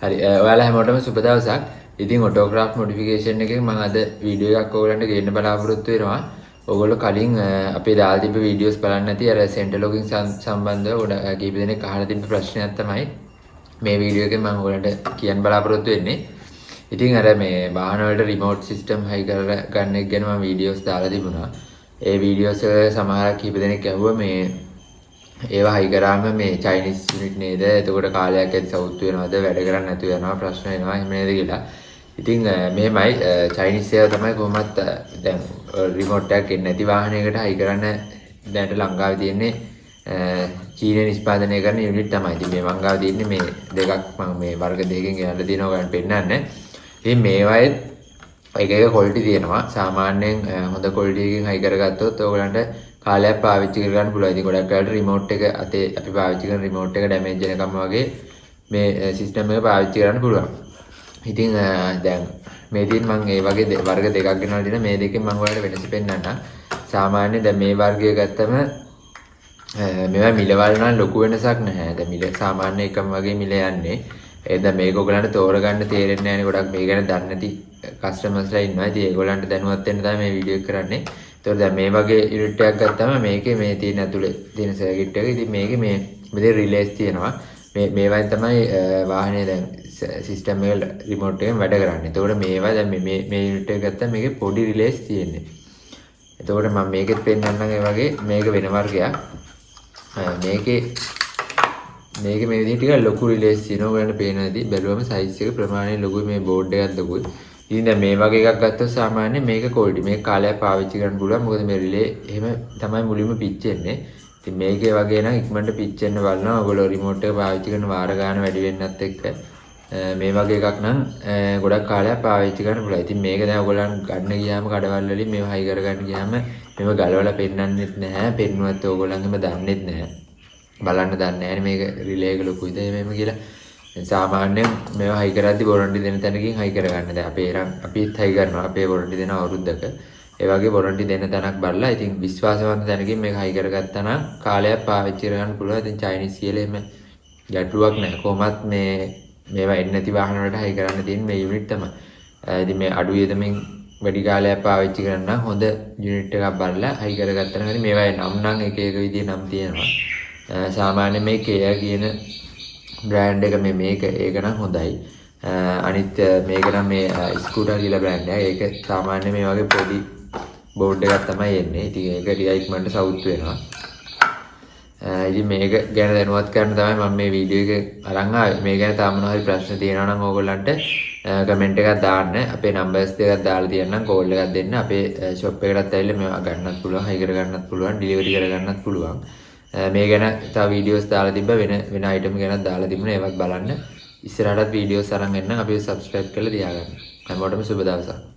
හරි ඔයාලා හැමෝටම සුබ දවසක්. ඉතින් ඔටෝග්‍රාෆ් මොඩිෆිකේෂන් එකෙන් මම අද වීඩියෝ එකක් ඔයගලන්ට ගේන්න බලාපොරොත්තු වෙනවා. ඔයගොල්ලෝ කලින් අපේ දාලා තිබ්බ වීඩියෝස් බලන්න නැති අර සෙන්ටර් ලොගින් සම්බන්ධව කීප දෙනෙක් අහලා තිබ්බ ප්‍රශ්නයක් තමයි මේ වීඩියෝ එකෙන් මම ඔයගලන්ට කියන්න බලාපොරොත්තු වෙන්නේ. ඉතින් අර මේ වාහන වලට රිමෝට් සිස්ටම් හයි කර ගන්න එක ගැන මම වීඩියෝස් දාලා තිබුණා. ඒ වීඩියෝස් සමහරක් කීප දෙනෙක් ඇහුවා මේ ඒවා හයි කරාම මේ චයිනීස් යුනිට් නේද? එතකොට කාලයක් ඇති සවුත් වෙනවද? වැඩ කරන්නේ නැතුව යනවා ප්‍රශ්න එනවා එහෙම නේද කියලා. ඉතින් මෙහෙමයි චයිනීස් ඒවා තමයි කොහොමත් දැන් රිමෝට් එකක් එන්නේ නැති වාහනයකට හයි කරන්න දැනට ලංකාවේ තියෙන්නේ චීනය නිෂ්පාදනය කරන යුනිට් තමයි. ඉතින් මේ මං ගාව තියෙන්නේ මේ දෙකක් මම මේ වර්ග දෙකකින් ගෙනල්ලා දිනවා ගන්න පෙන්නන්න. ඉතින් මේවායේ එක එක ක්වොලිටි තියෙනවා. සාමාන්‍යයෙන් හොඳ ක්වොලිටි එකකින් හයි කරගත්තොත් ඔයගලන්ට කාලයක් පාවිච්චි කරගන්න පුළුවන්. ඉතින් ගොඩක් වෙලාවට රිමෝට් එක අතේ අපි පාවිච්චි කරන රිමෝට් එක ඩැමේජ් වෙනකම් වගේ මේ සිස්ටම් එක පාවිච්චි කරන්න පුළුවන්. ඉතින් දැන් මේ දින් මම මේ වගේ වර්ග දෙකක් ගෙනල්ලා දෙන මේ දෙකෙන් මම ඔයාලට වෙනස පෙන්නන්නම්. සාමාන්‍යයෙන් දැන් මේ වර්ගය ගත්තම මේවා මිලවල නම් ලොකු වෙනසක් නැහැ. දැන් මිල සාමාන්‍ය එකම වගේ මිල යන්නේ. එහෙනම් මේක ඔයගලන්ට තෝරගන්න තේරෙන්නේ නැහැ නේ. ගොඩක් මේ ගැන දන්නේ නැති කස්ටමර්ස්ලා ඉන්නවා. ඉතින් ඒගොල්ලන්ට දැනුවත් වෙන්න තමයි මේ වීඩියෝ එක කරන්නේ. ඒතකොට දැන් මේ වගේ යුනිට් එකක් ගත්තම මේකේ මේ තියෙන ඇතුලේ තියෙන සර්කිට් එක. ඉතින් මේකේ මේ මෙතන රිලේස් තියෙනවා. මේවෙන් තමයි වාහනේ දැන් සිස්ටම් එක රිමෝට් එකෙන් වැඩ කරන්නේ. ඒතකොට මේවා දැන් මේ යුනිට් එක ගත්තම මේකේ පොඩි රිලේස් තියෙන්නේ. එතකොට මම මේකෙත් පෙන්නන්නම් ඒ වගේ මේක වෙන වර්ගයක්. මේකේ මේ විදිහට ටිකක් ලොකු රිලේස් තියෙනවා. ඔයගලන්ට පේනවාදී බැලුවම සයිස් එක ප්‍රමාණයෙන් ලොකුයි. මේ බෝඩ් එකත් ලොකුයි. ඉතින් දැන් මේ වගේ එකක් ගත්තොත් සාමාන්‍යයෙන් මේක ක්වොලිටි මේක කාලයක් පාවිච්චි කරන්න පුළුවන්. මොකද මේ රිලේ එහෙම තමයි මුලින්ම පිච්චෙන්නේ. ඉතින් මේකේ වගේ නම් ඉක්මනට පිච්චෙන්න බලනවා. ඔයගොල්ලෝ රිමෝට් එක පාවිච්චි කරන වාර ගන්න වැඩි වෙන්නත් එක්ක මේ වගේ එකක් නම් ගොඩක් කාලයක් පාවිච්චි කරන්න පුළුවන්. ඉතින් මේක දැන් ඔයගොල්ලන් ගන්න ගියාම කඩවල් වලින් මේව හයි කරගන්න ගියාම මේව ගලවලා පෙන්නන්නෙත් නැහැ. පෙන්නුවත් ඔයගොල්ලන්ගෙම දන්නෙත් නැහැ. බලන්න දන්නේ නැහැ මේක රිලේ එක ලොකුයිද එහෙම කියලා. සාමාන්‍යයෙන් මේවා හයි කරද්දි වොරන්ටි දෙන තැනකින් හයි කරගන්න. දැන් අපිත් හයි කරනවා. අපේ වොරන්ටි දෙන අවුරුද්දක. ඒ වගේ වොරන්ටි දෙන තැනක් බලලා ඉතින් විශ්වාසවන්ත තැනකින් මේක හයි කරගත්තා නම් කාලයක් පාවිච්චි කරගන්න පුළුවන්. ඉතින් චයිනීස් කියලා එහෙම ගැටලුවක් නැහැ. කොහොමත් මේවා එන්නේ නැති වාහන වලට හයි කරන්න තියෙන මේ යුනිට් තමයි. ඉතින් මේ අඩු වියදමින් වැඩි කාලයක් පාවිච්චි කරන්න නම් හොඳ යුනිට් එකක් බලලා හයි කරගත්තා නම් මේවා නම් එක එක විදිහේ නම් තියෙනවා. සාමාන්‍යයෙන් මේ Kia කියන බ්‍රෑන්ඩ් එක මේක ඒක නම් හොඳයි. අනිත් මේක නම් මේ ස්කූටර් කියලා බ්‍රෑන්ඩ් එකක්. ඒක සාමාන්‍ය මේ වගේ පොඩි බෝඩ් එකක් තමයි එන්නේ. ඉතින් ඒක ටිකක් ඉක්මනට සවුත් වෙනවා. ඉතින් මේක ගැන දැනුවත් කරන්න තමයි මම මේ වීඩියෝ එක අරන් ආවේ. මේ ගැන තාම මොනවා හරි ප්‍රශ්න තියෙනවා නම් ඕගොල්ලන්ට කමෙන්ට් එකක් දාන්න. අපේ නම්බර්ස් දෙකක් දාලා තියන්නම් කෝල් එකක් දෙන්න. අපේ ෂොප් එකටත් ඇවිල්ලා මේවා ගන්නත් පුළුවන්, හයි කර ගන්නත් පුළුවන්, ඩිලිවරි කර ගන්නත් පුළුවන්. මේ ගැන තව වීඩියෝස් දාලා තිබ්බ වෙන අයිටම් ගැනත් දාලා තිබුණා. ඒවත් බලන්න. ඉස්සරහටත් වීඩියෝස් අරන් එන්න අපිව සබ්ස්ක්‍රයිබ් කරලා තියාගන්න. හැමෝටම සුබ දවසක්.